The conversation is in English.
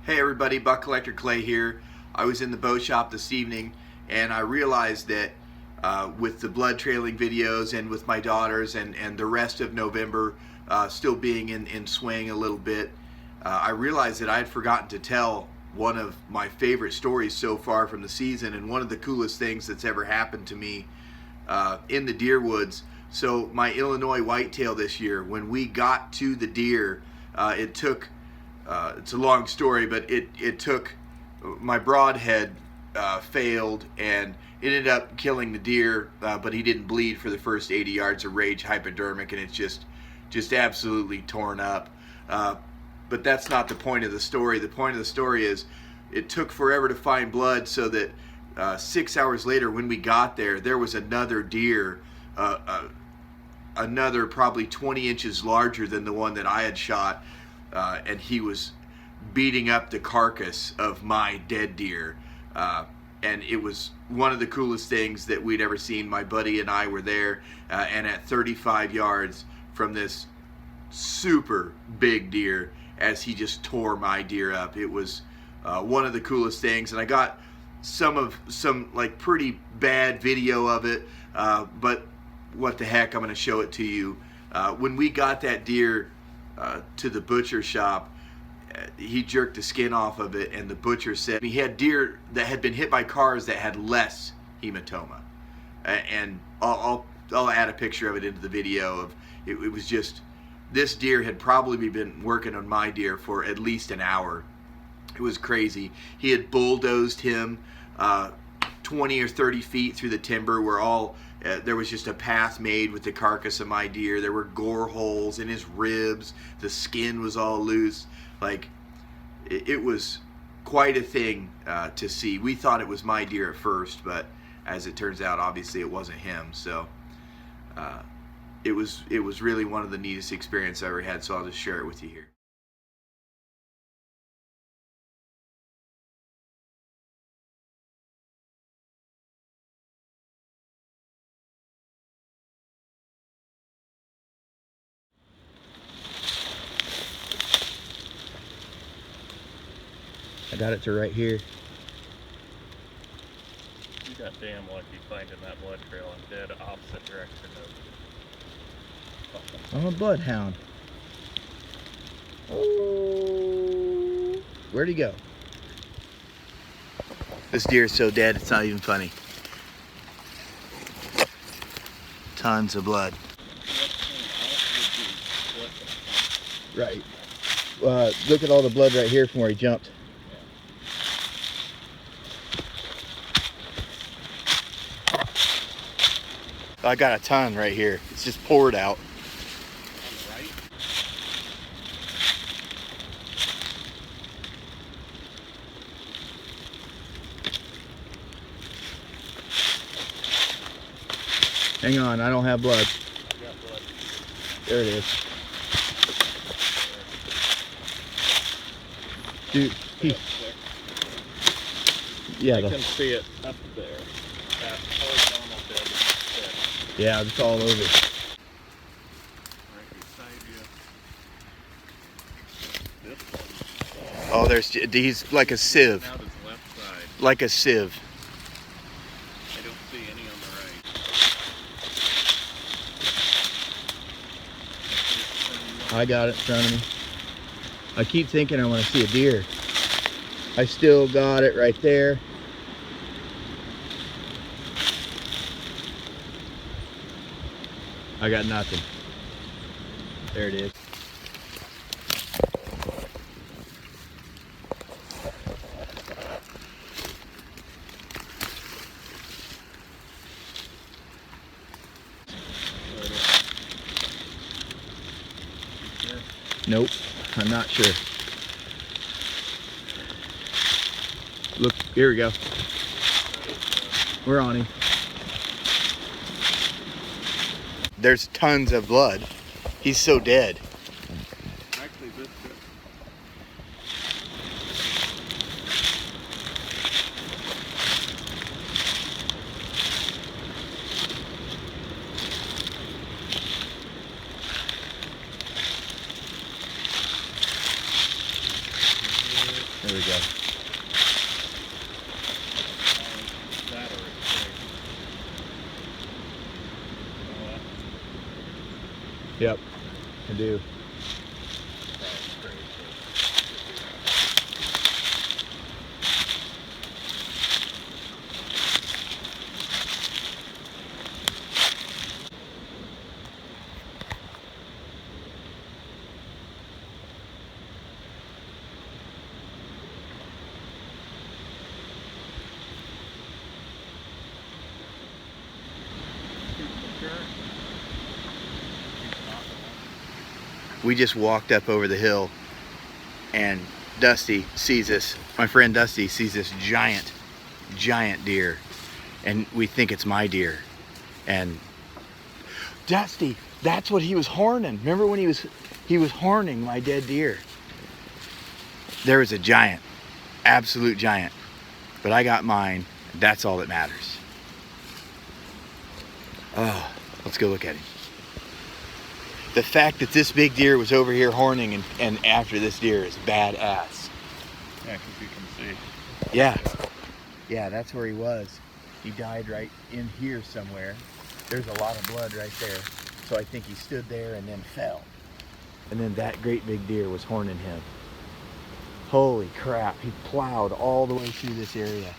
Hey everybody, Buck Collector Clay here. I was in the bow shop this evening and I realized that with the blood trailing videos and with my daughters and the rest of November still being in swing a little bit, I realized that I had forgotten to tell one of my favorite stories so far from the season and one of the coolest things that's ever happened to me in the deer woods. So my Illinois whitetail this year, when we got to the deer, it took it's a long story, but it took, my broadhead failed and it ended up killing the deer, but he didn't bleed for the first 80 yards of rage hypodermic, and it's just absolutely torn up. But that's not the point of the story. The point of the story is it took forever to find blood, so that 6 hours later when we got there, there was another deer, another probably 20 inches larger than the one that I had shot. And he was beating up the carcass of my dead deer, and it was one of the coolest things that we'd ever seen. My buddy and I were there, and at 35 yards from this super big deer, as he just tore my deer up. It was one of the coolest things, and I got some like pretty bad video of it, but what the heck, I'm going to show it to you. When we got that deer to the butcher shop, he jerked the skin off of it, and the butcher said he had deer that had been hit by cars that had less hematoma, and I'll add a picture of it into the video. Of it was just, this deer had probably been working on my deer for at least an hour. It was crazy. He had bulldozed him 20 or 30 feet through the timber, where there was just a path made with the carcass of my deer. There were gore holes in his ribs. The skin was all loose. Like, it was quite a thing to see. We thought it was my deer at first, but as it turns out, obviously it wasn't him. So it was really one of the neatest experiences I ever had, so I'll just share it with you here. I got it to right here. You got damn lucky finding that blood trail in dead opposite direction of. I'm a bloodhound. Oh, where'd he go? This deer is so dead, it's not even funny. Tons of blood. Right. Look at all the blood right here from where he jumped. I got a ton right here. It's just poured out. On the right? Hang on, I don't have blood. You got blood. There it is. Dude, yeah, I can see it up there. That horizontal bed is thick. Yeah, it's all over. Right beside you. This one. Oh, he's like a sieve. Out his left side. Like a sieve. I don't see any on the right. I got it in front of me. I keep thinking I want to see a deer. I still got it right there. I got nothing. There it is. Nope, I'm not sure. Look, here we go. We're on him. There's tons of blood. He's so dead. Actually, this is. There we go. That or it's big. Yep, I do. That's great. We just walked up over the hill and Dusty sees this, my friend Dusty sees this giant deer, and we think it's my deer. And Dusty, that's what he was horning. Remember when he was horning my dead deer? There was a giant, absolute giant, but I got mine. That's all that matters. Oh, let's go look at him. The fact that this big deer was over here horning and after this deer is badass. Yeah, because you can see. Yeah. Yeah, that's where he was. He died right in here somewhere. There's a lot of blood right there. So I think he stood there and then fell. And then that great big deer was horning him. Holy crap, he plowed all the way through this area.